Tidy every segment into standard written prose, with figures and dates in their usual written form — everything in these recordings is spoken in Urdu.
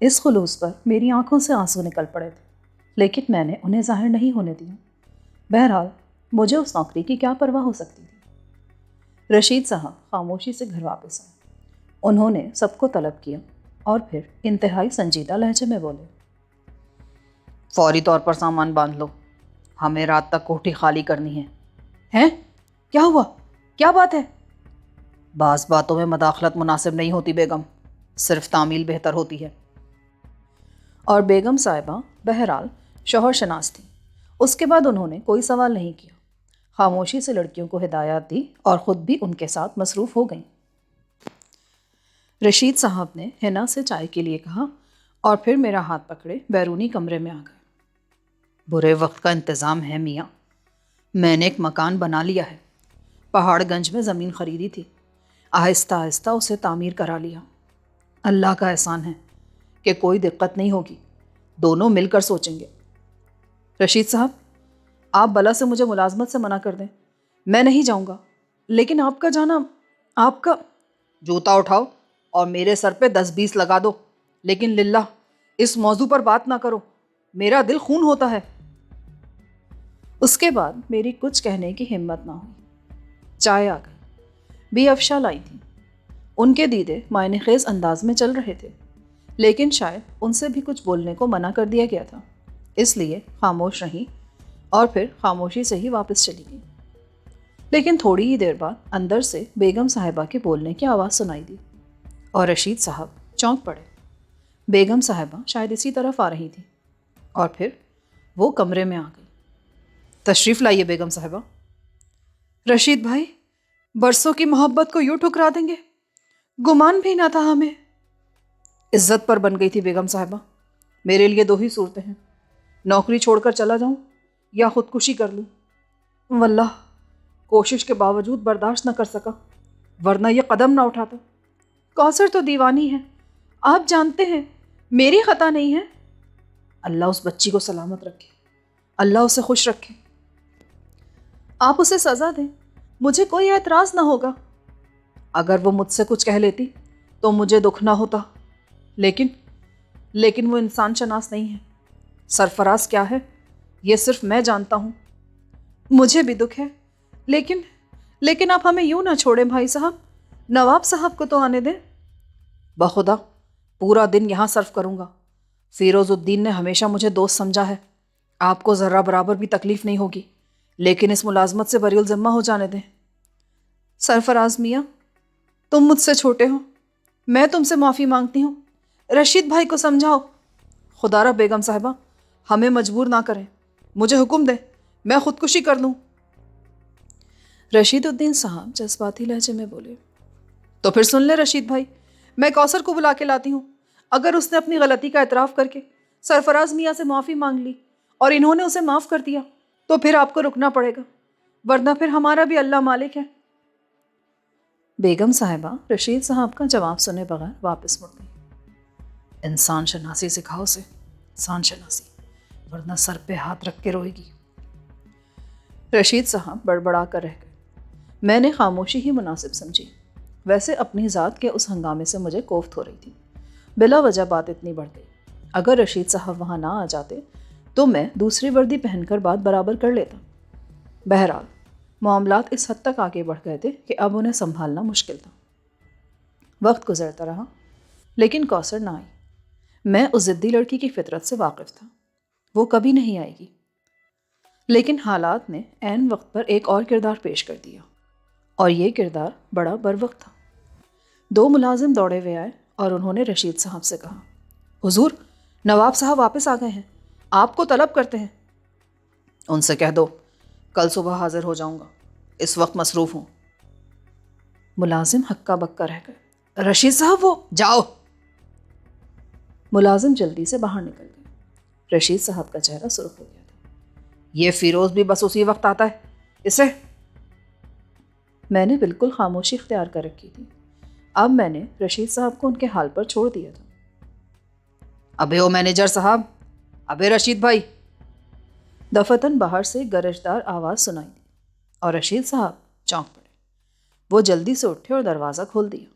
اس خلوص پر میری آنکھوں سے آنسو نکل پڑے تھے، لیکن میں نے انہیں ظاہر نہیں ہونے دیا۔ بہرحال مجھے اس نوکری کی کیا پرواہ ہو سکتی تھی۔ رشید صاحب خاموشی سے گھر واپس آئے۔ انہوں نے سب کو طلب کیا اور پھر انتہائی سنجیدہ لہجے میں بولے، فوری طور پر سامان باندھ لو، ہمیں رات تک کوٹھی خالی کرنی ہے۔ ہیں؟ کیا ہوا؟ کیا بات ہے؟ بعض باتوں میں مداخلت مناسب نہیں ہوتی بیگم، صرف تعمیل بہتر ہوتی ہے۔ اور بیگم صاحبہ بہرحال شوہر شناس تھی۔ اس کے بعد انہوں نے کوئی سوال نہیں کیا، خاموشی سے لڑکیوں کو ہدایات دی اور خود بھی ان کے ساتھ مصروف ہو گئیں۔ رشید صاحب نے حنا سے چائے کے لیے کہا اور پھر میرا ہاتھ پکڑے بیرونی کمرے میں آ گئے۔ برے وقت کا انتظام ہے میاں، میں نے ایک مکان بنا لیا ہے، پہاڑ گنج میں زمین خریدی تھی، آہستہ آہستہ اسے تعمیر کرا لیا۔ اللہ کا احسان ہے کہ کوئی دقت نہیں ہوگی، دونوں مل کر سوچیں گے۔ رشید صاحب، آپ بلا سے مجھے ملازمت سے منع کر دیں، میں نہیں جاؤں گا، لیکن آپ کا جانا، آپ کا… جوتا اٹھاؤ اور میرے سر پہ 10-20 لگا دو، لیکن للہ اس موضوع پر بات نہ کرو، میرا دل خون ہوتا ہے۔ اس کے بعد میری کچھ کہنے کی ہمت نہ ہوئی۔ چائے آ گئی، بھی افشا لائی تھی۔ ان کے دیدے معنی خیز انداز میں چل رہے تھے، لیکن شاید ان سے بھی کچھ بولنے کو منع کر دیا گیا تھا، اس لیے خاموش رہیں اور پھر خاموشی سے ہی واپس چلی گئی۔ لیکن تھوڑی ہی دیر بعد اندر سے بیگم صاحبہ کے بولنے کی آواز سنائی دی اور رشید صاحب چونک پڑے۔ بیگم صاحبہ شاید اسی طرف آ رہی تھی اور پھر وہ کمرے میں آ گئی۔ تشریف لائیے بیگم صاحبہ۔ رشید بھائی، برسوں کی محبت کو یوں ٹھکرا دیں گے؟ گمان بھی نہ تھا ہمیں۔ عزت پر بن گئی تھی بیگم صاحبہ، میرے لیے 2 ہی صورتیں ہیں، نوکری چھوڑ کر چلا جاؤں یا خودکشی کر لوں۔ واللہ کوشش کے باوجود برداشت نہ کر سکا، ورنہ یہ قدم نہ اٹھاتا۔ کوثر تو دیوانی ہے، آپ جانتے ہیں، میری خطا نہیں ہے۔ اللہ اس بچی کو سلامت رکھے، اللہ اسے خوش رکھے۔ آپ اسے سزا دیں، مجھے کوئی اعتراض نہ ہوگا۔ اگر وہ مجھ سے کچھ کہہ لیتی تو مجھے دکھ نہ ہوتا، لیکن وہ انسان شناس نہیں ہے۔ سرفراز کیا ہے یہ صرف میں جانتا ہوں۔ مجھے بھی دکھ ہے، لیکن آپ ہمیں یوں نہ چھوڑیں بھائی صاحب، نواب صاحب کو تو آنے دیں۔ بخدا پورا دن یہاں صرف کروں گا، فیروز الدین نے ہمیشہ مجھے دوست سمجھا ہے، آپ کو ذرہ برابر بھی تکلیف نہیں ہوگی، لیکن اس ملازمت سے بری الذمہ ہو جانے دیں۔ سرفراز میاں، تم مجھ سے چھوٹے ہو، میں تم سے معافی مانگتی ہوں، رشید بھائی کو سمجھاؤ۔ خدا را بیگم صاحبہ ہمیں مجبور نہ کریں، مجھے حکم دیں، میں خودکشی کر لوں۔ رشید الدین صاحب جذباتی لہجے میں بولے، تو پھر سن لے رشید بھائی، میں کوثر کو بلا کے لاتی ہوں، اگر اس نے اپنی غلطی کا اعتراف کر کے سرفراز میاں سے معافی مانگ لی اور انہوں نے اسے معاف کر دیا تو پھر آپ کو رکنا پڑے گا، ورنہ پھر ہمارا بھی اللہ مالک ہے۔ بیگم صاحبہ رشید صاحب کا جواب سنے بغیر واپس مڑ گئی۔ انسان شناسی سکھاؤ اسے، انسان شناسی، ورنہ سر پہ ہاتھ رکھ کے روئے گی۔ رشید صاحب بڑبڑا کر رہ گئے۔ میں نے خاموشی ہی مناسب سمجھی، ویسے اپنی ذات کے اس ہنگامے سے مجھے کوفت ہو رہی تھی۔ بلا وجہ بات اتنی بڑھ گئی۔ اگر رشید صاحب وہاں نہ آ جاتے تو میں دوسری وردی پہن کر بات برابر کر لیتا۔ بہرحال معاملات اس حد تک آگے بڑھ گئے تھے کہ اب انہیں سنبھالنا مشکل تھا۔ وقت گزرتا رہا لیکن کوثر نہ آئی۔ میں اس ضدی لڑکی کی فطرت سے واقف تھا، وہ کبھی نہیں آئے گی، لیکن حالات نے عین وقت پر ایک اور کردار پیش کر دیا، اور یہ کردار بڑا بروقت تھا۔ 2 ملازم دوڑے ہوئے آئے اور انہوں نے رشید صاحب سے کہا، حضور نواب صاحب واپس آ گئے ہیں، آپ کو طلب کرتے ہیں۔ ان سے کہہ دو کل صبح حاضر ہو جاؤں گا، اس وقت مصروف ہوں۔ ملازم ہکا بکا رہ گئے۔ رشید صاحب وہ… جاؤ۔ ملازم جلدی سے باہر نکل گئے۔ رشید صاحب کا چہرہ سرخ ہو گیا تھا۔ یہ فیروز بھی بس اسی وقت آتا ہے، اسے… میں نے بالکل خاموشی اختیار کر رکھی تھی۔ اب میں نے رشید صاحب کو ان کے حال پر چھوڑ دیا تھا۔ ابے او مینیجر صاحب، ابے رشید بھائی۔ دفتن باہر سے گرجدار آواز سنائی دی اور رشید صاحب چونک پڑے۔ وہ جلدی سے اٹھے اور دروازہ کھول دیا۔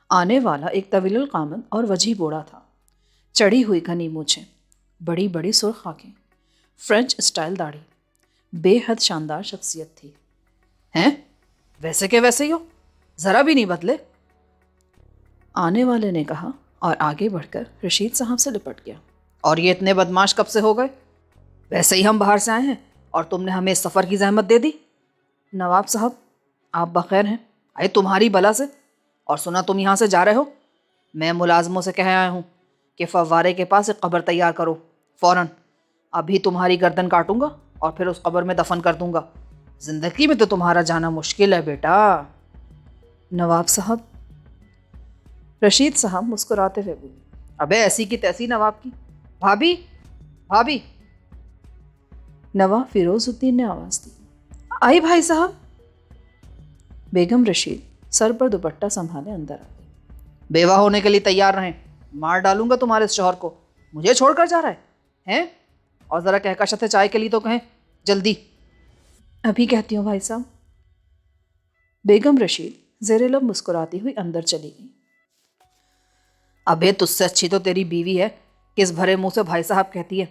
آنے والا ایک طویل القامت اور وجیح بوڑھا تھا۔ چڑھی ہوئی گھنی مونچھیں، بڑی بڑی سرخ آنکھیں، فرینچ اسٹائل داڑھی، بے حد شاندار شخصیت تھی۔ ہیں؟ ویسے کہ ویسے ہی ہو، ذرا بھی نہیں بدلے۔ آنے والے نے کہا اور آگے بڑھ کر رشید صاحب سے لپٹ گیا۔ اور یہ اتنے بدماش کب سے ہو گئے؟ ویسے ہی ہم باہر سے آئے ہیں اور تم نے ہمیں اس سفر کی زحمت دے دی۔ نواب صاحب، آپ بخیر ہیں؟ آئے تمہاری بلا سے، اور سنا تم یہاں سے جا رہے ہو۔ میں ملازموں سے کہہ آیا ہوں کہ فوارے کے پاس ایک قبر تیار کرو فوراً۔ ابھی تمہاری گردن کاٹوں گا اور پھر اس قبر میں دفن کر دوں گا۔ زندگی میں تو تمہارا جانا مشکل ہے بیٹا۔ نواب صاحب، رشید صاحب مسکراتے ہوئے بولے۔ ابے ایسی کی تیسی نواب کی۔ بھابھی، بھابھی۔ نواب فیروز الدین نے آواز دی۔ آئی بھائی صاحب۔ بیگم رشید سر پر دوپٹہ سنبھالے اندر آ گئی۔ بیوہ ہونے کے لیے تیار رہیں، مار ڈالوں گا تمہارے اس شوہر کو۔ مجھے چھوڑ کر جا رہا ہے ہیں؟ اور ذرا کہکشت چائے کے لیے تو کہیں جلدی۔ ابھی کہتی ہوں بھائی صاحب۔ بیگم رشید زیر لب مسکراتی ہوئی اندر چلی گئی۔ ابے تجھ سے اچھی تو تیری بیوی ہے، کس بھرے منہ سے بھائی صاحب کہتی ہے۔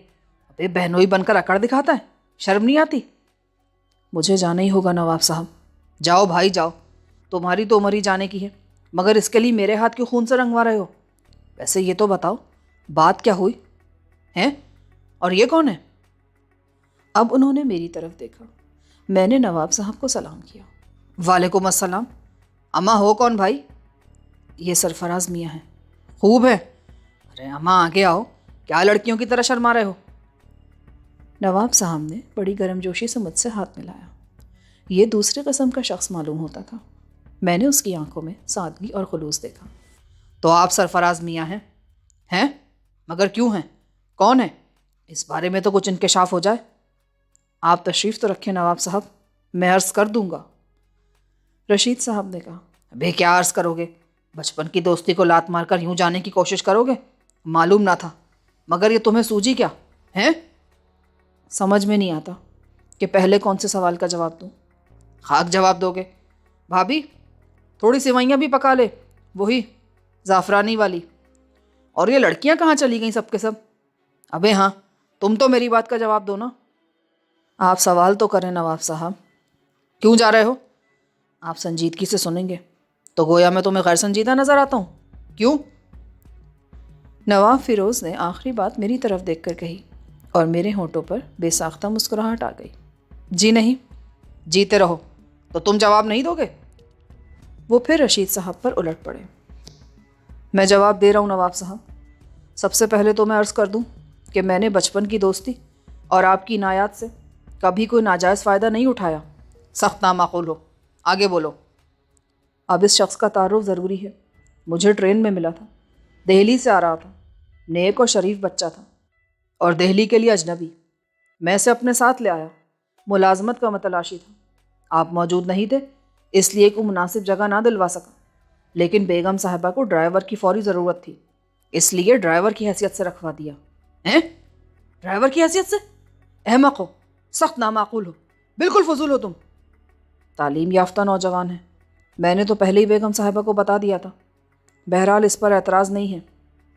ابے بہنوئی بن کر اکڑ دکھاتا ہے، شرم نہیں آتی؟ مجھے جانا ہی ہوگا نواب صاحب۔ جاؤ بھائی جاؤ، تمہاری تو عمر ہی جانے کی ہے، مگر اس کے لیے میرے ہاتھ کیوں خون سے رنگوا رہے ہو؟ ویسے یہ تو بتاؤ بات کیا ہوئی ہیں؟ اور یہ کون ہے؟ اب انہوں نے میری طرف دیکھا۔ میں نے نواب صاحب کو سلام کیا۔ وعلیکم السلام۔ اماں ہو کون بھائی؟ یہ سرفراز میاں ہیں۔ خوب ہے۔ ارے اماں آگے آؤ، کیا لڑکیوں کی طرح شرما رہے ہو؟ نواب صاحب نے بڑی گرم جوشی سے مجھ سے ہاتھ ملایا۔ یہ دوسرے قسم کا شخص معلوم ہوتا تھا۔ میں نے اس کی آنکھوں میں سادگی اور خلوص دیکھا۔ تو آپ سرفراز میاں ہیں؟ ہیں؟ مگر کیوں ہیں؟ کون ہیں؟ اس بارے میں تو کچھ انکشاف ہو جائے۔ آپ تشریف تو رکھیں نواب صاحب، میں عرض کر دوں گا۔ رشید صاحب نے کہا۔ ابے کیا عرض کرو گے؟ بچپن کی دوستی کو لات مار کر یوں جانے کی کوشش کرو گے؟ معلوم نہ تھا، مگر یہ تمہیں سوجی کیا ہیں؟ سمجھ میں نہیں آتا کہ پہلے کون سے سوال کا جواب دوں۔ خاک جواب دو گے؟ بھابھی تھوڑی سیوئیاں بھی پکا لے، وہی زعفرانی والی۔ اور یہ لڑکیاں کہاں چلی گئیں سب کے سب؟ ابے ہاں، تم تو میری بات کا جواب دو نا۔ آپ سوال تو کریں نواب صاحب۔ کیوں جا رہے ہو؟ آپ سنجیدگی سے سنیں گے تو گویا میں تمہیں غیر سنجیدہ نظر آتا ہوں؟ کیوں؟ نواب فیروز نے آخری بات میری طرف دیکھ کر کہی اور میرے ہونٹوں پر بے ساختہ مسکراہٹ آ گئی۔ جی نہیں، جیتے رہو۔ تو تم جواب نہیں دو گے؟ وہ پھر رشید صاحب پر الٹ پڑے۔ میں جواب دے رہا ہوں نواب صاحب۔ سب سے پہلے تو میں عرض کر دوں کہ میں نے بچپن کی دوستی اور آپ کی عنایات سے کبھی کوئی ناجائز فائدہ نہیں اٹھایا۔ سخت نامعقول ہو، آگے بولو۔ اب اس شخص کا تعارف ضروری ہے۔ مجھے ٹرین میں ملا تھا، دہلی سے آ رہا تھا، نیک اور شریف بچہ تھا اور دہلی کے لیے اجنبی۔ میں اسے اپنے ساتھ لے آیا، ملازمت کا متلاشی تھا۔ آپ موجود نہیں تھے، اس لیے کوئی مناسب جگہ نہ دلوا سکا، لیکن بیگم صاحبہ کو ڈرائیور کی فوری ضرورت تھی، اس لیے ڈرائیور کی حیثیت سے رکھوا دیا۔ ہیں؟ ڈرائیور کی حیثیت سے؟ احمق ہو، سخت نامعقول ہو، بالکل فضول ہو تم۔ تعلیم یافتہ نوجوان ہے، میں نے تو پہلے ہی بیگم صاحبہ کو بتا دیا تھا۔ بہرحال اس پر اعتراض نہیں ہے،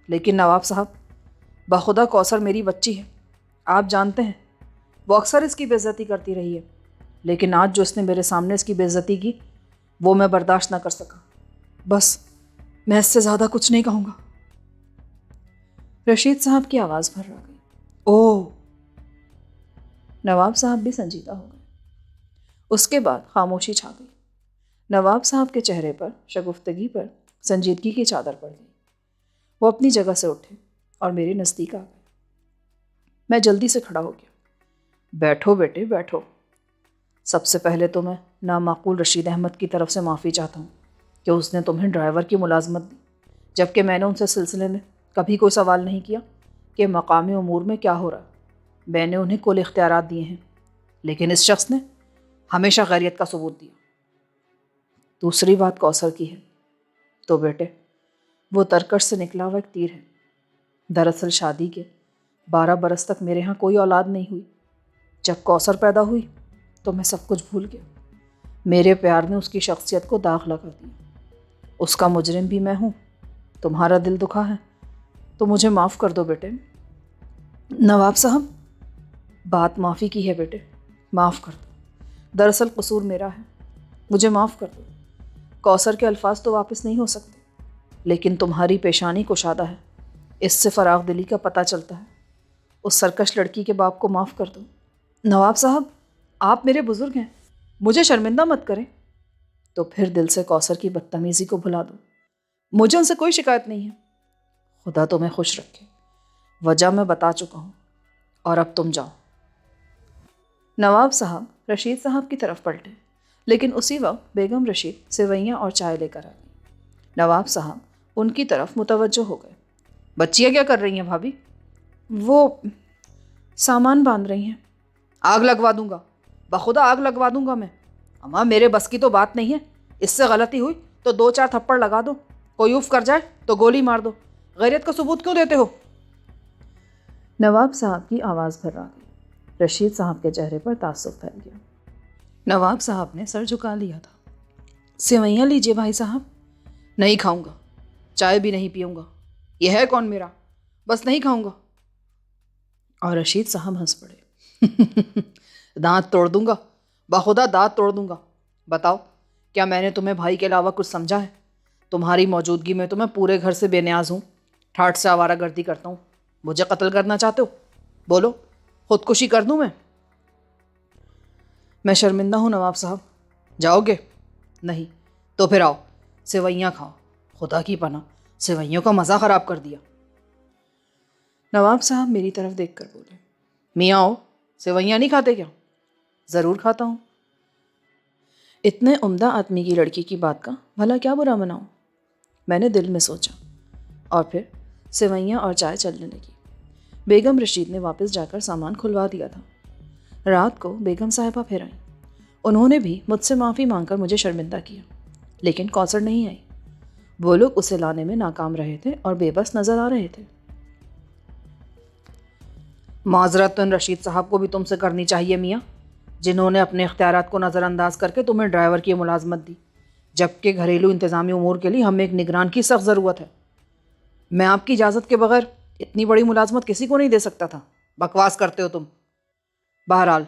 لیکن نواب صاحب، بخدا کوثر میری بچی ہے، آپ جانتے ہیں وہ اکثر اس کی بے عزتی کرتی رہی ہے، لیکن آج جو اس نے میرے سامنے اس کی بے عزتی کی وہ میں برداشت نہ کر سکا۔ بس میں اس سے زیادہ کچھ نہیں کہوں گا۔ رشید صاحب کی آواز بھر آ گئی۔ اوہ! نواب صاحب بھی سنجیدہ ہو گئے۔ اس کے بعد خاموشی چھا گئی۔ نواب صاحب کے چہرے پر شگفتگی پر سنجیدگی کی چادر پڑ گئی۔ وہ اپنی جگہ سے اٹھے اور میرے نزدیک آ گئے۔ میں جلدی سے کھڑا ہو گیا۔ بیٹھو بیٹے بیٹھو۔ سب سے پہلے تو میں نامعقول رشید احمد کی طرف سے معافی چاہتا ہوں کہ اس نے تمہیں ڈرائیور کی ملازمت دی، جبکہ میں نے ان سے سلسلے میں کبھی کوئی سوال نہیں کیا کہ مقامی امور میں کیا ہو رہا۔ میں نے انہیں کل اختیارات دیے ہیں، لیکن اس شخص نے ہمیشہ غیریت کا ثبوت دیا۔ دوسری بات کوثر کی ہے تو بیٹے، وہ ترکش سے نکلا ہوا ایک تیر ہے۔ دراصل شادی کے 12 برس تک میرے ہاں کوئی اولاد نہیں ہوئی۔ جب کوثر پیدا ہوئی تو میں سب کچھ بھول گیا۔ میرے پیار نے اس کی شخصیت کو داغ لگا دیا۔ اس کا مجرم بھی میں ہوں۔ تمہارا دل دکھا ہے، تو مجھے معاف کر دو بیٹے۔ نواب صاحب، بات معافی کی ہے بیٹے، معاف کر دو۔ دراصل قصور میرا ہے، مجھے معاف کر دو۔ کوثر کے الفاظ تو واپس نہیں ہو سکتے، لیکن تمہاری پیشانی کشادہ ہے، اس سے فراغ دلی کا پتہ چلتا ہے۔ اس سرکش لڑکی کے باپ کو معاف کر دو۔ نواب صاحب، آپ میرے بزرگ ہیں، مجھے شرمندہ مت کریں۔ تو پھر دل سے کوثر کی بدتمیزی کو بھلا دو، مجھے ان سے کوئی شکایت نہیں ہے۔ خدا تمہیں خوش رکھے، وجہ میں بتا چکا ہوں، اور اب تم جاؤ۔ نواب صاحب رشید صاحب کی طرف پلٹے، لیکن اسی وقت بیگم رشید سیوئیاں اور چائے لے کر آ گئی۔ نواب صاحب ان کی طرف متوجہ ہو گئے۔ بچیاں کیا کر رہی ہیں بھابھی؟ وہ سامان باندھ رہی ہیں۔ آگ لگوا دوں گا، بخدا آگ لگوا دوں گا میں۔ اماں، میرے بس کی تو بات نہیں ہے، اس سے غلطی ہوئی تو 2-4 تھپڑ لگا دو، کوئی اوف کر جائے تو گولی مار دو، غیرت کا ثبوت کیوں دیتے ہو؟ نواب صاحب کی آواز بھر آ گئی۔ رشید صاحب کے چہرے پر تعصب پھیل گیا۔ نواب صاحب نے سر جھکا لیا تھا۔ سیوئیاں لیجیے بھائی صاحب۔ نہیں کھاؤں گا، چائے بھی نہیں پیوں گا، یہ ہے کون میرا؟ بس نہیں کھاؤں گا۔ اور رشید صاحب ہنس پڑے۔ دانت توڑ دوں گا، بخدا دانت توڑ دوں گا۔ بتاؤ، کیا میں نے تمہیں بھائی کے علاوہ کچھ سمجھا ہے؟ تمہاری موجودگی میں تو میں پورے گھر سے بے نیاز ہوں، ٹھاٹھ سے آوارہ گردی کرتا ہوں۔ مجھے قتل کرنا چاہتے ہو؟ بولو، خودکشی کر دوں میں؟ میں شرمندہ ہوں نواب صاحب۔ جاؤ گے؟ نہیں تو پھر آؤ، سیوئیاں کھاؤ۔ خدا کی پناہ، سیوئیوں کا مزہ خراب کر دیا۔ نواب صاحب میری طرف دیکھ کر بولے۔ میاں ہو، سیوئیاں نہیں کھاتے کیا؟ ضرور کھاتا ہوں۔ اتنے عمدہ آدمی کی لڑکی کی بات کا بھلا کیا برا مناؤں؟ میں نے دل میں سوچا، اور پھر سیوئیاں اور چائے چلنے لگی۔ بیگم رشید نے واپس جا کر سامان کھلوا دیا تھا۔ رات کو بیگم صاحبہ پھر آئیں۔ انہوں نے بھی مجھ سے معافی مانگ کر مجھے شرمندہ کیا، لیکن کوثر نہیں آئی۔ وہ لوگ اسے لانے میں ناکام رہے تھے اور بے بس نظر آ رہے تھے۔ معذرت تو ان رشید صاحب کو بھی تم سے کرنی چاہیے میاں، جنہوں نے اپنے اختیارات کو نظر انداز کر کے تمہیں ڈرائیور کی ملازمت دی، جبکہ گھریلو انتظامی امور کے لیے ہمیں ایک نگران کی سخت ضرورت ہے۔ میں آپ کی اجازت کے بغیر اتنی بڑی ملازمت کسی کو نہیں دے سکتا تھا۔ بکواس کرتے ہو تم۔ بہرحال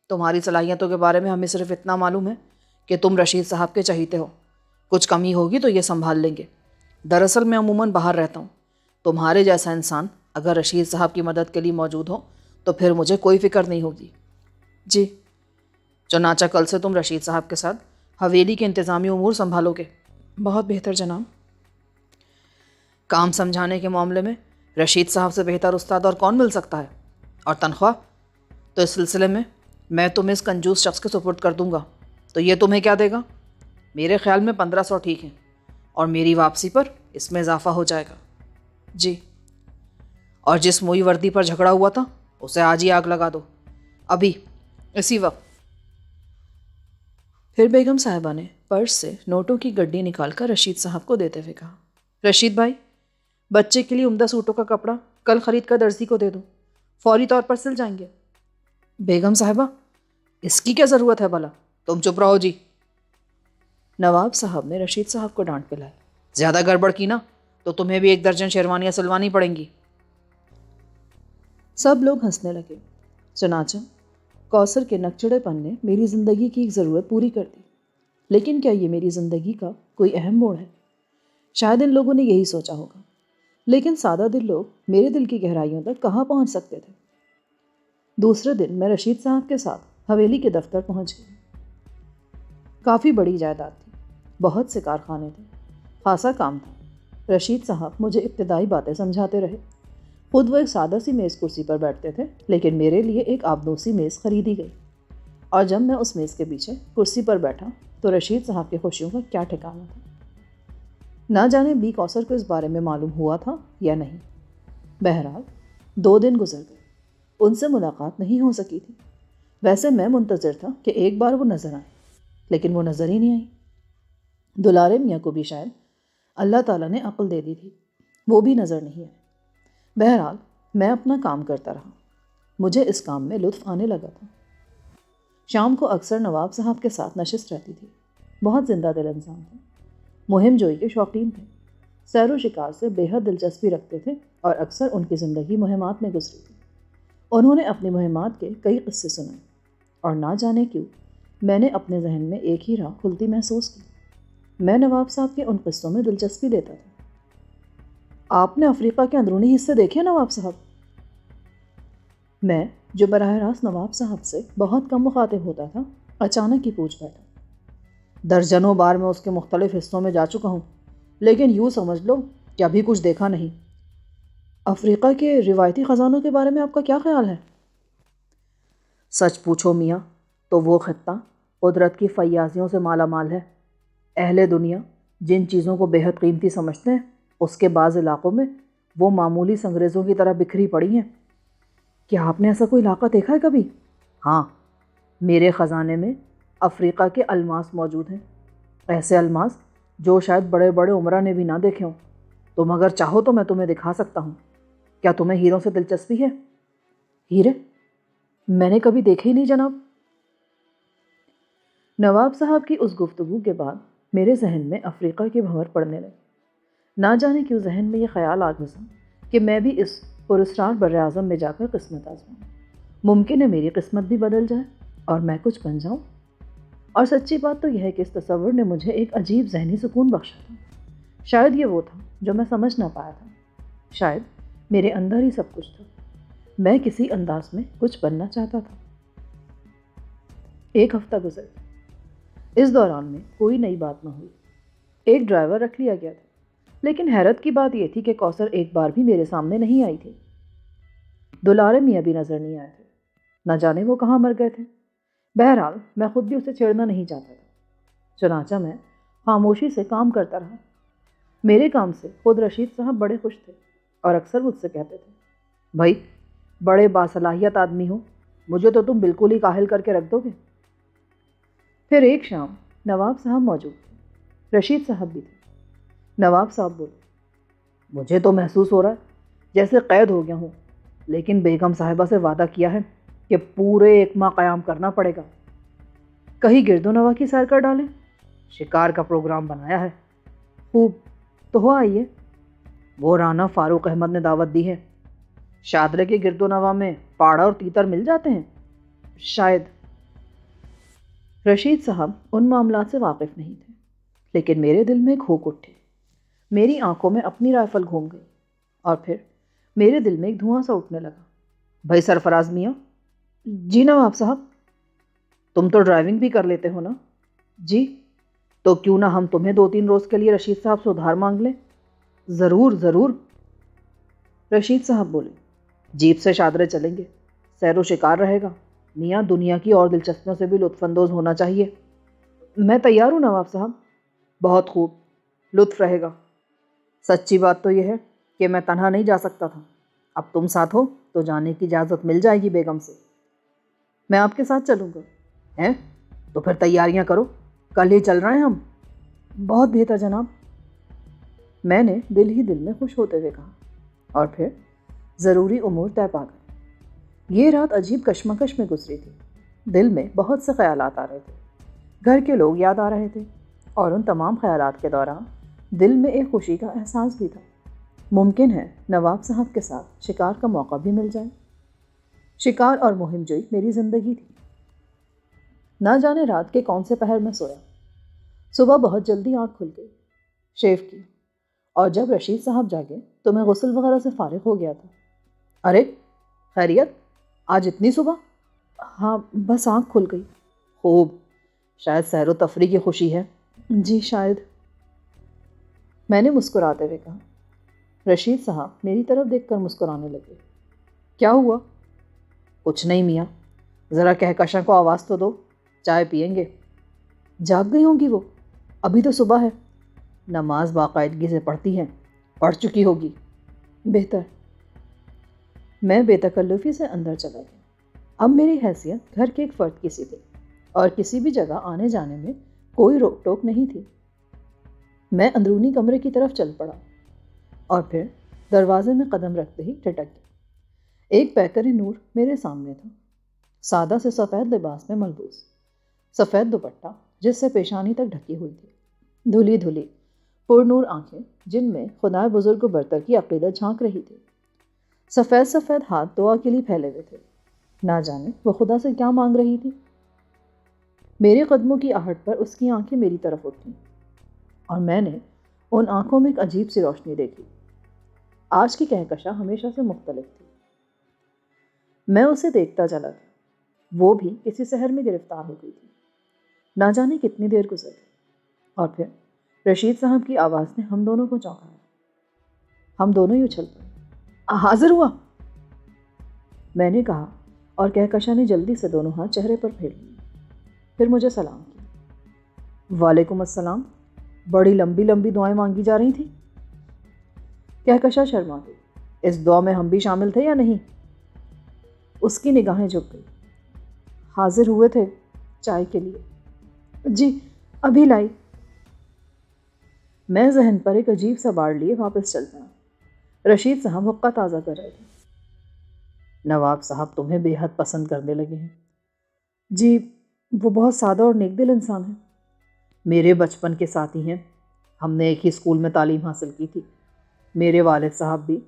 تمہاری صلاحیتوں کے بارے میں ہمیں صرف اتنا معلوم ہے کہ تم رشید صاحب کے چہیتے ہو۔ کچھ کمی ہوگی تو یہ سنبھال لیں گے۔ دراصل میں عموماً باہر رہتا ہوں۔ تمہارے جیسا انسان اگر رشید صاحب کی مدد کے لیے موجود ہو تو پھر مجھے کوئی فکر نہیں ہوگی۔ جی۔ چنانچہ کل سے تم رشید صاحب کے ساتھ حویلی کے انتظامی امور سنبھالو گے۔ بہت بہتر جناب۔ کام سمجھانے کے معاملے میں رشید صاحب سے بہتر استاد اور کون مل سکتا ہے؟ اور تنخواہ تو اس سلسلے میں تمہیں اس کنجوس شخص کے سپرد کر دوں گا، تو یہ تمہیں کیا دے گا؟ میرے خیال میں 1500 ٹھیک ہیں، اور میری واپسی پر اس میں اضافہ ہو جائے گا۔ جی۔ اور جس موئی وردی پر جھگڑا ہوا تھا اسے آج ہی آگ لگا دو، ابھی، اسی وقت۔ پھر بیگم صاحبہ نے پرس سے نوٹوں کی گڈی نکال کر رشید صاحب کو دیتے ہوئے کہا، رشید بھائی، بچے کے لیے عمدہ سوٹوں کا کپڑا کل خرید کر درزی کو دے دو، فوری طور پر سل جائیں گے۔ بیگم صاحبہ، اس کی کیا ضرورت ہے بھلا؟ تم چپ رہو جی۔ نواب صاحب نے رشید صاحب کو ڈانٹ پلائی۔ زیادہ گڑبڑ کی نا تو تمہیں بھی 1 درجن شیروانیاں سلوانی پڑیں گی۔ سب لوگ ہنسنے لگے۔ چنانچہ کوثر کے نکچڑے پن نے میری زندگی کی ایک ضرورت پوری کر دی۔ لیکن کیا یہ میری زندگی کا کوئی اہم موڑ ہے؟ شاید ان لوگوں نے یہی سوچا ہوگا، لیکن سادہ دل لوگ میرے دل کی گہرائیوں تک کہاں پہنچ سکتے تھے؟ دوسرے دن میں رشید صاحب کے ساتھ حویلی کے دفتر پہنچ گئی۔ کافی بڑی جائیداد تھی، بہت سے کارخانے تھے، خاصا کام تھا۔ رشید صاحب مجھے ابتدائی باتیں سمجھاتے رہے۔ خود وہ ایک سادہ سی میز کرسی پر بیٹھتے تھے، لیکن میرے لیے ایک آبنوسی میز خریدی گئی، اور جب میں اس میز کے پیچھے کرسی پر بیٹھا تو رشید صاحب کی خوشیوں کا کیا ٹھکانا تھا۔ نہ جانے بی کوثر کو اس بارے میں معلوم ہوا تھا یا نہیں۔ بہرحال 2 دن گزر گئے، ان سے ملاقات نہیں ہو سکی تھی۔ ویسے میں منتظر تھا کہ ایک بار وہ نظر آئیں، لیکن وہ نظر ہی نہیں آئی۔ دلارے میاں کو بھی شاید اللہ تعالیٰ نے عقل دے دی تھی، وہ بھی نظر نہیں آئے۔ بہرحال میں اپنا کام کرتا رہا۔ مجھے اس کام میں لطف آنے لگا تھا۔ شام کو اکثر نواب صاحب کے ساتھ نشست رہتی تھی۔ بہت زندہ دل انسان تھے، مہم جوئی کے شوقین تھے، سیر و شکار سے بے حد دلچسپی رکھتے تھے اور اکثر ان کی زندگی مہمات میں گزری تھی۔ انہوں نے اپنی مہمات کے کئی قصے سنائے اور نہ جانے کیوں میں نے اپنے ذہن میں ایک ہی راہ کھلتی محسوس کی۔ میں نواب صاحب کے ان قصوں میں دلچسپی لیتا تھا۔ آپ نے افریقہ کے اندرونی حصے دیکھے نواب صاحب؟ میں جو براہ راست نواب صاحب سے بہت کم مخاطب ہوتا تھا اچانک ہی پوچھ بیٹھا۔ درجنوں بار میں اس کے مختلف حصوں میں جا چکا ہوں، لیکن یوں سمجھ لو کہ ابھی کچھ دیکھا نہیں۔ افریقہ کے روایتی خزانوں کے بارے میں آپ کا کیا خیال ہے؟ سچ پوچھو میاں تو وہ خطہ قدرت کی فیاضیوں سے مالا مال ہے۔ اہل دنیا جن چیزوں کو بے حد قیمتی سمجھتے ہیں اس کے بعض علاقوں میں وہ معمولی سنگریزوں کی طرح بکھری پڑی ہیں۔ کیا آپ نے ایسا کوئی علاقہ دیکھا ہے کبھی؟ ہاں، میرے خزانے میں افریقہ کے الماس موجود ہیں، ایسے الماس جو شاید بڑے بڑے عمرہ نے بھی نہ دیکھے ہوں۔ تم اگر چاہو تو میں تمہیں دکھا سکتا ہوں۔ کیا تمہیں ہیروں سے دلچسپی ہے؟ ہیرے؟ میں نے کبھی دیکھے ہی نہیں جناب۔ نواب صاحب کی اس گفتگو کے بعد میرے ذہن میں افریقہ کے بھنور پڑنے لگے۔ نہ جانے کیوں ذہن میں یہ خیال آ گزرا کہ میں بھی اس پراسرار بر اعظم میں جا کر قسمت آزماؤں۔ ممکن ہے میری قسمت بھی بدل جائے اور میں کچھ بن جاؤں۔ اور سچی بات تو یہ ہے کہ اس تصور نے مجھے ایک عجیب ذہنی سکون بخشا تھا۔ شاید یہ وہ تھا جو میں سمجھ نہ پایا تھا، شاید میرے اندر ہی سب کچھ تھا۔ میں کسی انداز میں کچھ بننا چاہتا تھا۔ ایک ہفتہ گزر گیا۔ اس دوران میں کوئی نئی بات نہ ہوئی۔ ایک ڈرائیور رکھ لیا گیا تھا، لیکن حیرت کی بات یہ تھی کہ کوثر ایک بار بھی میرے سامنے نہیں آئی تھی۔ دلارے میاں بھی نظر نہیں آئے تھے، نہ جانے وہ کہاں مر گئے تھے۔ بہرحال میں خود بھی اسے چھیڑنا نہیں چاہتا تھا، چنانچہ میں خاموشی سے کام کرتا رہا۔ میرے کام سے خود رشید صاحب بڑے خوش تھے اور اکثر مجھ سے کہتے تھے، بھائی بڑے باصلاحیت آدمی ہو، مجھے تو تم بالکل ہی کاہل کر کے رکھ دو گے۔ پھر ایک شام نواب صاحب موجود تھے، رشید صاحب بھی تھے۔ نواب صاحب بولے، مجھے تو محسوس ہو رہا ہے جیسے قید ہو گیا ہوں، لیکن بیگم صاحبہ سے وعدہ کیا ہے کہ پورے ایک ماہ قیام کرنا پڑے گا۔ کہیں گرد و نواح کی سیر کر ڈالیں، شکار کا پروگرام بنایا ہے۔ خوب، تو ہو آئیے۔ وہ رانا فاروق احمد نے دعوت دی ہے۔ شادرے کے گرد و نواح میں پاڑا اور تیتر مل جاتے ہیں؟ شاید۔ رشید صاحب ان معاملات سے واقف نہیں تھے، لیکن میرے دل میں ایک ہوک اٹھی۔ میری آنکھوں میں اپنی رائفل گھوم گئی اور پھر میرے دل میں ایک دھواں سا اٹھنے لگا۔ بھائی سرفراز میاں۔ جی نواب صاحب۔ تم تو ڈرائیونگ بھی کر لیتے ہو نا؟ جی۔ تو کیوں نہ ہم تمہیں 2-3 روز کے لیے رشید صاحب سے ادھار مانگ لیں؟ ضرور ضرور۔ رشید صاحب بولے، جیپ سے شادرے چلیں گے، سیر و شکار رہے گا، میاں دنیا کی اور دلچسپیوں سے بھی لطف اندوز ہونا چاہیے۔ میں تیار ہوں نواب صاحب۔ بہت خوب، لطف رہے گا۔ سچی بات تو یہ ہے کہ میں تنہا نہیں جا سکتا تھا، اب تم ساتھ ہو تو جانے کی اجازت مل جائے گی بیگم سے۔ میں آپ کے ساتھ چلوں گا۔ ہیں؟ تو پھر تیاریاں کرو، کل ہی چل رہے ہیں ہم۔ بہت بہتر جناب، میں نے دل ہی دل میں خوش ہوتے ہوئے کہا، اور پھر ضروری امور طے پا گئے۔ یہ رات عجیب کشمکش میں گزری تھی۔ دل میں بہت سے خیالات آ رہے تھے، گھر کے لوگ یاد آ رہے تھے، اور ان تمام خیالات کے دوران دل میں ایک خوشی کا احساس بھی تھا۔ ممکن ہے نواب صاحب کے ساتھ شکار کا موقع بھی مل جائے۔ شکار اور مہم جوئی میری زندگی تھی۔ نہ جانے رات کے کون سے پہر میں سویا۔ صبح بہت جلدی آنکھ کھل گئی، شیو کی، اور جب رشید صاحب جاگے تو میں غسل وغیرہ سے فارغ ہو گیا تھا۔ ارے خیریت، آج اتنی صبح؟ ہاں بس آنکھ کھل گئی۔ خوب، شاید سیر و تفریح کی خوشی ہے۔ جی شاید، میں نے مسکراتے ہوئے کہا۔ رشید صاحب میری طرف دیکھ کر مسکرانے لگے۔ کیا ہوا؟ کچھ نہیں میاں، ذرا کہکشاں کو آواز تو دو، چائے پئیں گے۔ جاگ گئی ہوں گی وہ؟ ابھی تو صبح ہے۔ نماز باقاعدگی سے پڑھتی ہے؟ پڑھ چکی ہوگی۔ بہتر۔ میں بے تکلفی سے اندر چلا گیا۔ اب میری حیثیت گھر کے ایک فرد کی سی تھی، اور کسی بھی جگہ آنے جانے میں کوئی روک ٹوک نہیں تھی۔ میں اندرونی کمرے کی طرف چل پڑا، اور پھر دروازے میں قدم رکھتے ہی ٹھٹک گیا۔ ایک پیکر نور میرے سامنے تھا، سادہ سے سفید لباس میں ملبوس، سفید دوپٹہ جس سے پیشانی تک ڈھکی ہوئی تھی، دھلی دھلی پر نور آنکھیں جن میں خدائے بزرگ و برتر کی عقیدت جھانک رہی تھی۔ سفید سفید ہاتھ دعا کے لیے پھیلے ہوئے تھے۔ نہ جانے وہ خدا سے کیا مانگ رہی تھی۔ میرے قدموں کی آہٹ پر اس کی آنکھیں میری طرف اٹھیں اور میں نے ان آنکھوں میں ایک عجیب سی روشنی دیکھی۔ آج کی کہکشاں ہمیشہ سے مختلف تھی۔ میں اسے دیکھتا چلا تھا۔ وہ بھی کسی شہر میں گرفتار ہو گئی تھی۔ نہ جانے کتنی دیر گزری اور پھر رشید صاحب کی آواز نے ہم دونوں کو چونکایا۔ ہم دونوں ہی اچھل پڑے۔ حاضر ہوا، میں نے کہا اور کہکشاں نے جلدی سے دونوں ہاتھ چہرے پر پھیر لیے، پھر مجھے سلام کیا۔ وعلیکم السلام۔ بڑی لمبی لمبی دعائیں مانگی جا رہی تھیں۔ کہکشاں شرما گئی۔ اس دعا میں ہم بھی شامل تھے یا نہیں؟ اس کی نگاہیں جھک گئی۔ حاضر ہوئے تھے چائے کے لیے؟ جی ابھی لائی۔ میں ذہن پر ایک عجیب سا بار لیے واپس چل پڑا۔ رشید صاحب حقہ تازہ کر رہے تھے۔ نواب صاحب تمہیں بے حد پسند کرنے لگے ہیں۔ جی وہ بہت سادہ اور نیک دل انسان ہیں۔ میرے بچپن کے ساتھی ہیں، ہم نے ایک ہی اسکول میں تعلیم حاصل کی تھی۔ میرے والد صاحب بھی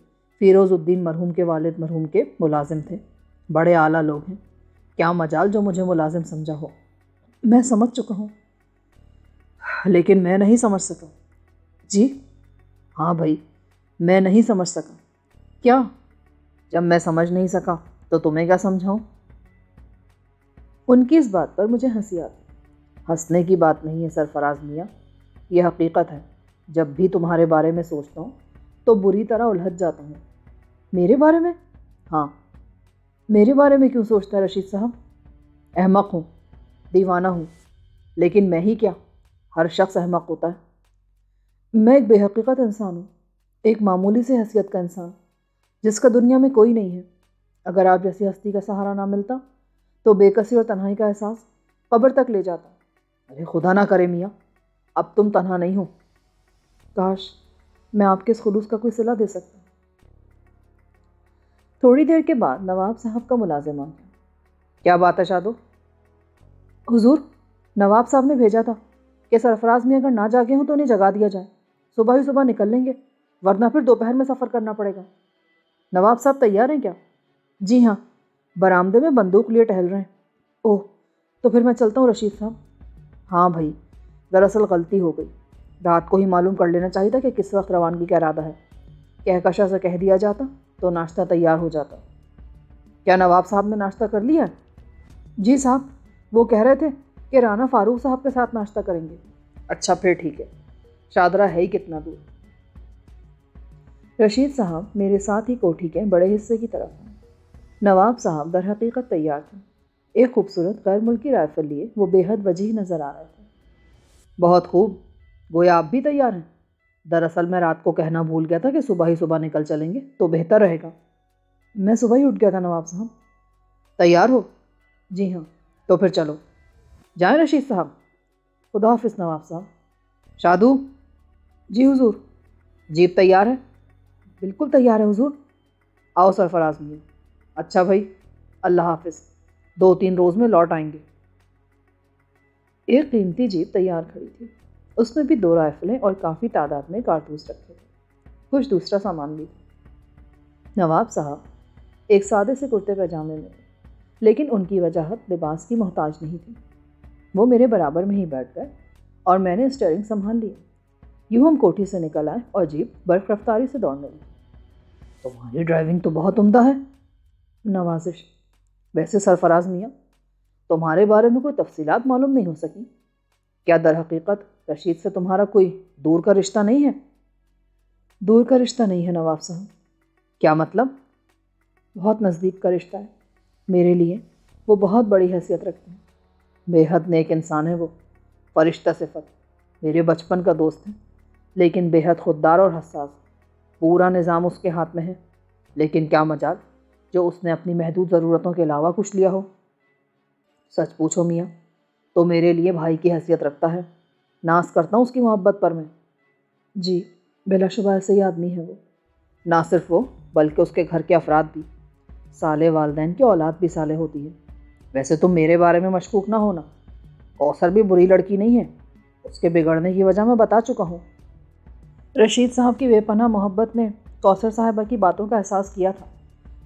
فیروز الدین مرحوم کے والد مرحوم کے ملازم تھے، بڑے اعلیٰ لوگ ہیں۔ کیا مجال جو مجھے ملازم سمجھا ہو۔ میں سمجھ چکا ہوں، لیکن میں نہیں سمجھ سکا۔ جی ہاں بھائی، میں نہیں سمجھ سکا۔ کیا؟ جب میں سمجھ نہیں سکا تو تمہیں کیا سمجھاؤں؟ ان کی اس بات پر مجھے ہنسی آتی۔ ہنسنے کی بات نہیں ہے سرفراز میاں، یہ حقیقت ہے۔ جب بھی تمہارے بارے میں سوچتا ہوں تو بری طرح الجھ جاتا ہوں۔ میرے بارے میں؟ ہاں، میرے بارے میں کیوں سوچتا ہے رشید صاحب؟ احمق ہوں، دیوانہ ہوں، لیکن میں ہی کیا، ہر شخص احمق ہوتا ہے۔ میں ایک بے حقیقت انسان ہوں، ایک معمولی سی حیثیت کا انسان، جس کا دنیا میں کوئی نہیں ہے۔ اگر آپ جیسی ہستی کا سہارا نہ ملتا تو بے کسی اور تنہائی کا احساس قبر تک لے جاتا۔ ارے خدا نہ کرے میاں، اب تم تنہا نہیں ہو۔ کاش میں آپ کے اس خلوص کا کوئی صلہ دے سکتا۔ تھوڑی دیر کے بعد نواب صاحب کا ملازم آ گیا۔ کیا بات ہے شادو؟ حضور، نواب صاحب نے بھیجا تھا کہ سرفراز میں اگر نہ جاگے ہوں تو انہیں جگا دیا جائے، صبح ہی صبح نکل لیں گے، ورنہ پھر دوپہر میں سفر کرنا پڑے گا۔ نواب صاحب تیار ہیں کیا؟ جی ہاں، برآمدے میں بندوق لیے ٹہل رہے ہیں۔ اوہ، تو پھر میں چلتا ہوں رشید صاحب۔ ہاں بھائی، دراصل غلطی ہو گئی، رات کو ہی معلوم کر لینا چاہیے تھا کہ کس وقت روانگی کا ارادہ ہے۔ کہکشاں سے کہہ دیا جاتا تو ناشتہ تیار ہو جاتا۔ کیا نواب صاحب نے ناشتہ کر لیا؟ جی صاحب، وہ کہہ رہے تھے کہ رانا فاروق صاحب کے ساتھ ناشتہ کریں گے۔ اچھا پھر ٹھیک ہے، شادرہ ہے ہی کتنا دور۔ رشید صاحب میرے ساتھ ہی کوٹھی کے بڑے حصے کی طرف ہیں۔ نواب صاحب در حقیقت تیار تھے۔ ایک خوبصورت غیر ملکی رائفل لیے وہ بے حد وجیح نظر آ رہے تھے۔ بہت خوب، گویا آپ بھی تیار ہیں۔ دراصل میں رات کو کہنا بھول گیا تھا کہ صبح ہی صبح نکل چلیں گے تو بہتر رہے گا۔ میں صبح ہی اٹھ گیا تھا نواب صاحب۔ تیار ہو؟ جی ہاں، تو پھر چلو جائیں رشید صاحب۔ خدا حافظ نواب صاحب۔ شادو؟ جی حضور۔ جیپ تیار ہے؟ بالکل تیار ہے حضور۔ آؤ سرفراز میاں۔ اچھا بھائی، اللہ حافظ، 2-3 روز میں لوٹ آئیں گے۔ ایک قیمتی جیپ تیار کھڑی تھی، اس میں بھی 2 رائفلیں اور کافی تعداد میں کارتوس رکھے تھے، کچھ دوسرا سامان بھی تھا۔ نواب صاحب ایک سادے سے کرتے پاجامے میں تھے، لیکن ان کی وجاہت لباس کی محتاج نہیں تھی۔ وہ میرے برابر میں ہی بیٹھ گئے اور میں نے اسٹیئرنگ سنبھال لیا۔ یوں ہم کوٹھی سے نکل آئے اور جیپ برف رفتاری سے دوڑنے لگی۔ تمہاری ڈرائیونگ تو بہت عمدہ ہے۔ نوازش۔ ویسے سرفراز میاں، تمہارے بارے میں کوئی تفصیلات معلوم نہیں ہو سکی؟ کیا در حقیقت رشید سے تمہارا کوئی دور کا رشتہ نہیں ہے؟ دور کا رشتہ نہیں ہے نواب صاحب۔ کیا مطلب؟ بہت نزدیک کا رشتہ ہے۔ میرے لیے وہ بہت بڑی حیثیت رکھتے ہیں، بے حد نیک انسان ہے وہ، فرشتہ صفت، میرے بچپن کا دوست ہے، لیکن بے حد خوددار اور حساس۔ پورا نظام اس کے ہاتھ میں ہے، لیکن کیا مجال جو اس نے اپنی محدود ضرورتوں کے علاوہ کچھ لیا ہو۔ سچ پوچھو میاں تو میرے لیے بھائی کی حیثیت رکھتا ہے، ناز کرتا ہوں اس کی محبت پر میں۔ جی بلا شبہ ایسے ہی آدمی ہے وہ۔ نہ صرف وہ بلکہ اس کے گھر کے افراد بھی، صالح والدین کی اولاد بھی صالح ہوتی ہے۔ ویسے تم میرے بارے میں مشکوک نہ ہونا، کوثر بھی بری لڑکی نہیں ہے، اس کے بگڑنے کی وجہ میں بتا چکا ہوں۔ رشید صاحب کی بے پناہ محبت نے کوثر صاحبہ کی باتوں کا احساس کیا تھا،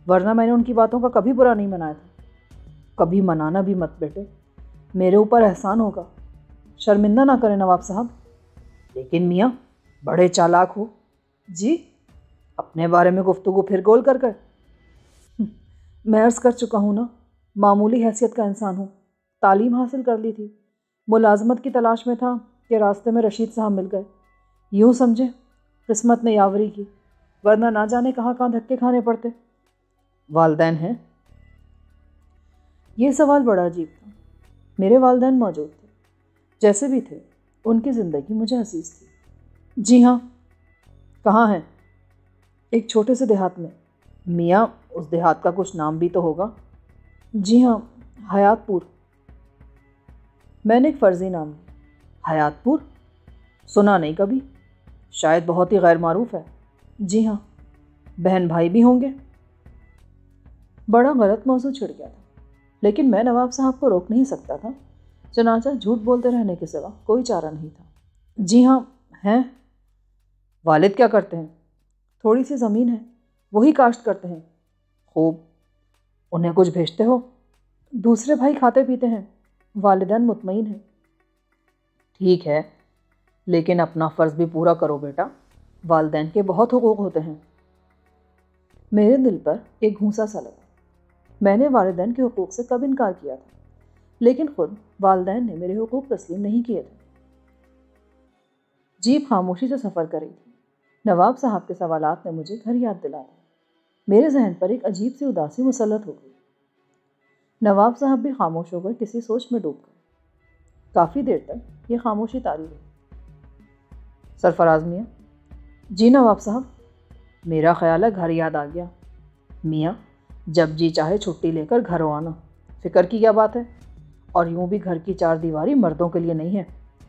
ورنہ میں نے ان کی باتوں کا کبھی برا نہیں منایا تھا۔ کبھی منانا بھی مت بیٹے، میرے اوپر احسان ہوگا، شرمندہ نہ کریں نواب صاحب۔ لیکن میاں بڑے چالاک ہو جی، اپنے بارے میں گفتگو پھر گول کر کر۔ میں عرض کر چکا ہوں نا، معمولی حیثیت کا انسان ہوں، تعلیم حاصل کر لی تھی، ملازمت کی تلاش میں تھا کہ راستے میں رشید صاحب مل گئے۔ یوں سمجھے قسمت نے یاوری کی، ورنہ نہ جانے کہاں کہاں دھکے کھانے پڑتے۔ والدین ہیں؟ یہ سوال بڑا عجیب تھا۔ میرے والدین موجود تھے، جیسے بھی تھے ان کی زندگی مجھے عزیز تھی۔ جی ہاں۔ کہاں ہیں؟ ایک چھوٹے سے دیہات میں۔ میاں اس دیہات کا کچھ نام بھی تو ہوگا؟ جی ہاں، حیات پور۔ میں نے ایک فرضی نام لیا۔ حیات پور؟ سنا نہیں کبھی، شاید بہت ہی غیر معروف ہے۔ جی ہاں۔ بہن بھائی بھی ہوں گے؟ بڑا غلط موضوع چھڑ گیا تھا، لیکن میں نواب صاحب کو روک نہیں سکتا تھا، چنانچہ جھوٹ بولتے رہنے کے سوا کوئی چارہ نہیں تھا۔ جی ہاں ہیں۔ والد کیا کرتے ہیں؟ تھوڑی سی زمین ہے، وہی کاشت کرتے ہیں۔ خوب، انہیں کچھ بھیجتے ہو؟ دوسرے بھائی کھاتے پیتے ہیں، والدین مطمئن ہیں۔ ٹھیک ہے، لیکن اپنا فرض بھی پورا کرو بیٹا، والدین کے بہت حقوق ہوتے ہیں۔ میرے دل پر ایک گھونسا سا لگا۔ میں نے والدین کے حقوق سے کب انکار کیا تھا، لیکن خود والدین نے میرے حقوق تسلیم نہیں کیے تھے۔ جیپ خاموشی سے سفر کر رہی تھی۔ نواب صاحب کے سوالات نے مجھے گھر یاد دلا دیا۔ میرے ذہن پر ایک عجیب سی اداسی مسلط ہو گئی۔ نواب صاحب بھی خاموش ہو گئے، کسی سوچ میں ڈوب گئے۔ کافی دیر تک یہ خاموشی طاری رہی۔ سرفراز میاں؟ جی نواب صاحب؟ میرا خیال ہے گھر یاد آ گیا۔ میاں جب جی چاہے چھٹی لے کر گھر آنا، فکر کی کیا بات ہے؟ اور یوں بھی گھر کی چار دیواری مردوں کے لیے نہیں ہے،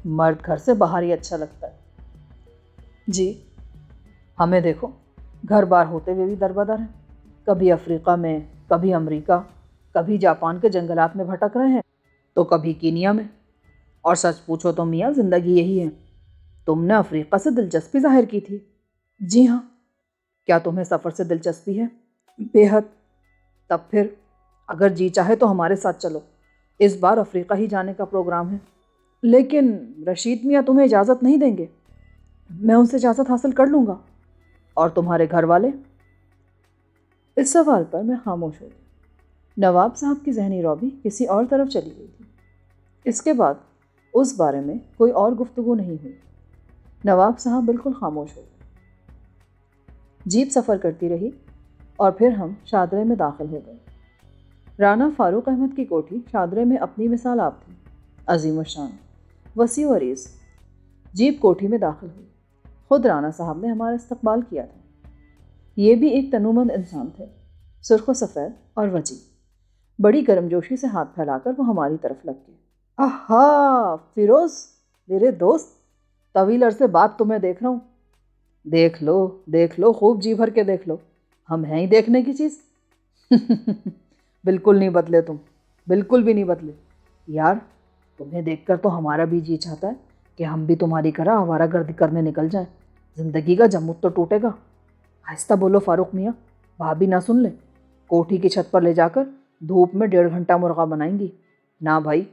مرد گھر سے باہر ہی اچھا لگتا ہے۔ جی ہمیں دیکھو، گھر بار ہوتے ہوئے بھی دربدر ہیں، کبھی افریقہ میں، کبھی امریکہ، کبھی جاپان کے جنگلات میں بھٹک رہے ہیں، تو کبھی کینیا میں۔ اور سچ پوچھو تو میاں زندگی یہی ہے۔ تم نے افریقہ سے دلچسپی ظاہر کی تھی۔ جی ہاں۔ کیا تمہیں سفر سے دلچسپی ہے؟ بے حد۔ تب پھر اگر جی چاہے تو ہمارے ساتھ چلو، اس بار افریقہ ہی جانے کا پروگرام ہے۔ لیکن رشید میاں تمہیں اجازت نہیں دیں گے۔ میں ان سے اجازت حاصل کر لوں گا۔ اور تمہارے گھر والے؟ اس سوال پر میں خاموش ہو گئی۔ نواب صاحب کی ذہنی روبی کسی اور طرف چلی گئی تھی۔ اس کے بعد اس بارے میں کوئی اور گفتگو نہیں ہوئی۔ نواب صاحب بالکل خاموش ہو گئے۔ جیپ سفر کرتی رہی اور پھر ہم شادرے میں داخل ہو گئے۔ رانا فاروق احمد کی کوٹھی شادرے میں اپنی مثال آپ تھی، عظیم الشان، وسیع و عریض۔ جیپ کوٹھی میں داخل ہوئی۔ خود رانا صاحب نے ہمارا استقبال کیا تھا۔ یہ بھی ایک تنومند انسان تھے، سرخ و سفید اور وجیح۔ بڑی گرمجوشی سے ہاتھ پھیلا کر وہ ہماری طرف لگ گئے۔ آہا فیروز، میرے دوست، طویل عرصے بعد تمہیں دیکھ رہا ہوں۔ دیکھ لو خوب جی بھر کے دیکھ لو، ہم ہیں ہی دیکھنے کی چیز۔ بالکل نہیں بدلے تم، بالکل بھی نہیں بدلے یار۔ تمہیں دیکھ کر تو ہمارا بھی جی چاہتا ہے کہ ہم بھی تمہاری طرح آوارہ گردی کرنے نکل جائیں، زندگی کا جمود تو ٹوٹے گا۔ آہستہ بولو فاروق میاں، بھابھی نہ سن لے، کوٹھی کی چھت پر لے جا کر دھوپ میں 1.5 گھنٹہ مرغا بنائیں گی۔ نہ بھائی،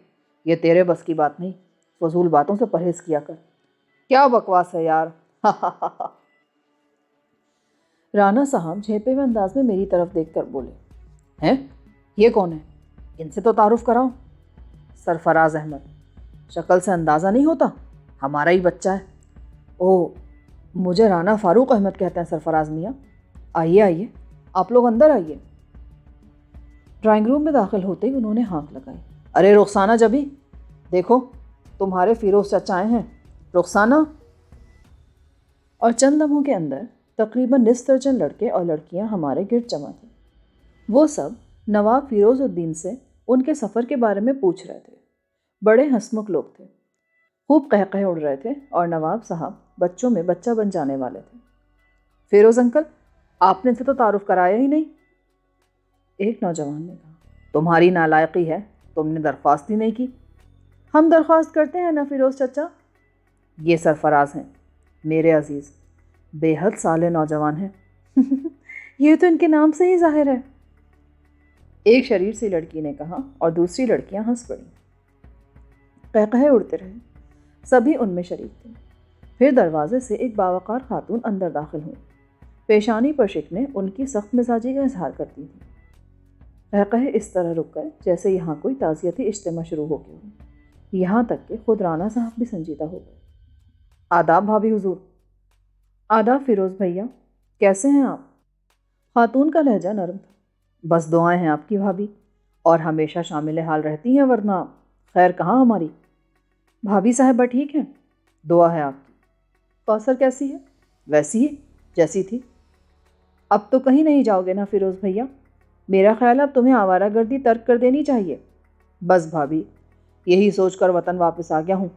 یہ تیرے بس کی بات نہیں، فضول باتوں سے پرہیز کیا کر۔ کیا بکواس ہے یار۔ رانا صاحب جھیپے ہوئے انداز میں میری طرف دیکھ کر بولے، ہیں یہ کون ہے؟ ان سے تو تعارف کراؤ۔ سرفراز احمد۔ شکل سے اندازہ نہیں ہوتا، ہمارا ہی بچہ ہے۔ او، مجھے رانا فاروق احمد کہتے ہیں سرفراز میاں۔ آئیے آپ لوگ اندر آئیے۔ ڈرائنگ روم میں داخل ہوتے ہی انہوں نے ہانک لگائی۔ ارے رخسانہ جبھی، دیکھو تمہارے فیروز چچا آئے ہیں، رخسانہ۔ اور چند لمحوں کے اندر تقریباً نصف درجن لڑکے اور لڑکیاں ہمارے گرد جمع تھے۔ وہ سب نواب فیروز الدین سے ان کے سفر کے بارے میں پوچھ رہے تھے۔ بڑے ہنسمکھ لوگ تھے، خوب قہقہے اڑ رہے تھے، اور نواب صاحب بچوں میں بچہ بن جانے والے تھے۔ فیروز انکل، آپ نے ان سے تو تعارف کرایا ہی نہیں۔ ایک نوجوان نے کہا، تمہاری نالائقی ہے، تم نے درخواست ہی نہیں کی۔ ہم درخواست کرتے ہیں نا فیروز چچا۔ یہ سرفراز ہیں، میرے عزیز، بے حد صالح نوجوان ہیں۔ یہ تو ان کے نام سے ہی ظاہر ہے، ایک شریر سی لڑکی نے کہا اور دوسری لڑکیاں ہنس پڑیں۔ قہقہے اڑتے رہے، سبھی ان میں شریک تھے۔ پھر دروازے سے ایک باوقار خاتون اندر داخل ہوئی، پیشانی پر شکنیں ان کی سخت مزاجی کا اظہار کرتی تھیں۔ قہقہے اس طرح رک گئے جیسے یہاں کوئی تعزیتی اجتماع شروع ہو گیا ہو، یہاں تک کہ خود رانا صاحب بھی سنجیدہ ہو گئے۔ آداب بھابھی حضور۔ آداب فیروز بھیا، کیسے ہیں آپ؟ خاتون کا لہجہ نرم تھا۔ بس دعائیں ہیں آپ کی بھابھی، اور ہمیشہ شامل حال رہتی ہیں، ورنہ خیر کہاں ہماری۔ بھابھی صاحبہ ٹھیک ہیں؟ دعا ہے آپ کی۔ کوثر کیسی ہے؟ ویسی ہے جیسی تھی۔ اب تو کہیں نہیں جاؤ گے نا فیروز بھیا؟ میرا خیال اب تمہیں آوارہ گردی ترک کر دینی چاہیے۔ بس بھابھی، یہی سوچ کر وطن واپس آ گیا ہوں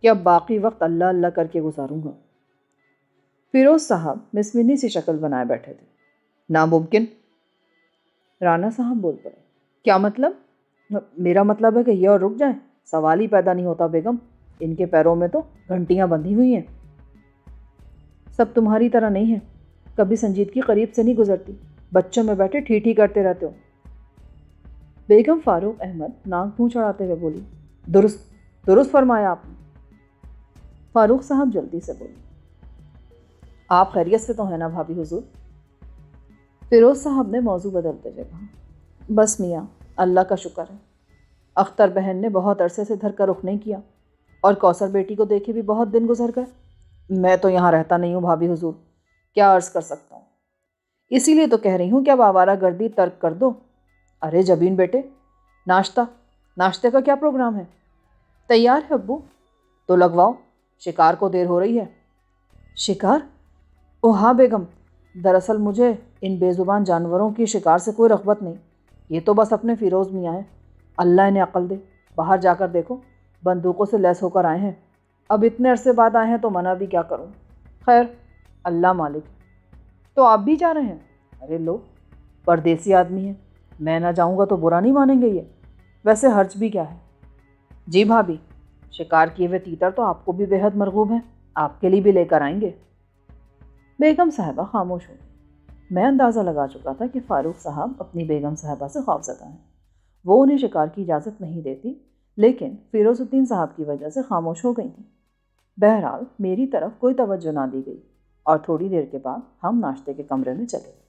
کہ اب باقی وقت اللہ اللہ کر کے گزاروں گا۔ فیروز صاحب مسمنی سی شکل بنائے بیٹھے تھے۔ ناممکن۔ رانا صاحب بول پڑے۔ کیا مطلب؟ میرا مطلب ہے کہ یہ اور رک جائیں، سوال ہی پیدا نہیں ہوتا بیگم، ان کے پیروں میں تو گھنٹیاں بندھی ہوئی ہیں۔ سب تمہاری طرح نہیں ہیں، کبھی سنجیدگی قریب سے نہیں گزرتی، بچوں میں بیٹھے ٹھی کرتے رہتے ہو۔ بیگم فاروق احمد ناک منہ چڑھاتے ہوئے بولی۔ درست فرمایا آپ نے۔ فاروق صاحب جلدی سے بولے۔ آپ خیریت سے تو ہیں نا بھابھی حضور؟ فیروز صاحب نے موضوع بدلتے ہوئے کہا۔ بس میاں، اللہ کا شکر ہے۔ اختر بہن نے بہت عرصے سے دھر کا رخ نہیں کیا، اور کوثر بیٹی کو دیکھے بھی بہت دن گزر گئے۔ میں تو یہاں رہتا نہیں ہوں بھابھی حضور، کیا عرض کر سکتا ہوں؟ اسی لیے تو کہہ رہی ہوں کہ اب آوارہ گردی ترک کر دو۔ ارے جبین بیٹے، ناشتے کا کیا پروگرام ہے؟ تیار ہے ابو۔ تو لگواؤ، شکار کو دیر ہو رہی ہے۔ شکار؟ اوہ ہاں بیگم، دراصل مجھے ان بے زبان جانوروں کی شکار سے کوئی رغبت نہیں، یہ تو بس اپنے فیروز میاں ہیں، اللہ انہیں عقل دے۔ باہر جا کر دیکھو، بندوقوں سے لیس ہو کر آئے ہیں، اب اتنے عرصے بعد آئے ہیں تو منع بھی کیا کروں۔ خیر، اللہ مالک۔ تو آپ بھی جا رہے ہیں؟ ارے لو، پردیسی آدمی ہیں، میں نہ جاؤں گا تو برا نہیں مانیں گے یہ، ویسے حرج بھی کیا ہے۔ جی بھابھی، شکار کیے ہوئے تیتر تو آپ کو بھی بے حد مرغوب ہیں، آپ کے لیے بھی لے کر آئیں گے۔ بیگم صاحبہ خاموش ہو گئی۔ میں اندازہ لگا چکا تھا کہ فاروق صاحب اپنی بیگم صاحبہ سے خوفزدہ ہیں، وہ انہیں شکار کی اجازت نہیں دیتی، لیکن فیروز الدین صاحب کی وجہ سے خاموش ہو گئی تھیں۔ بہرحال میری طرف کوئی توجہ نہ دی گئی، اور تھوڑی دیر کے بعد ہم ناشتے کے کمرے میں چلے گئے۔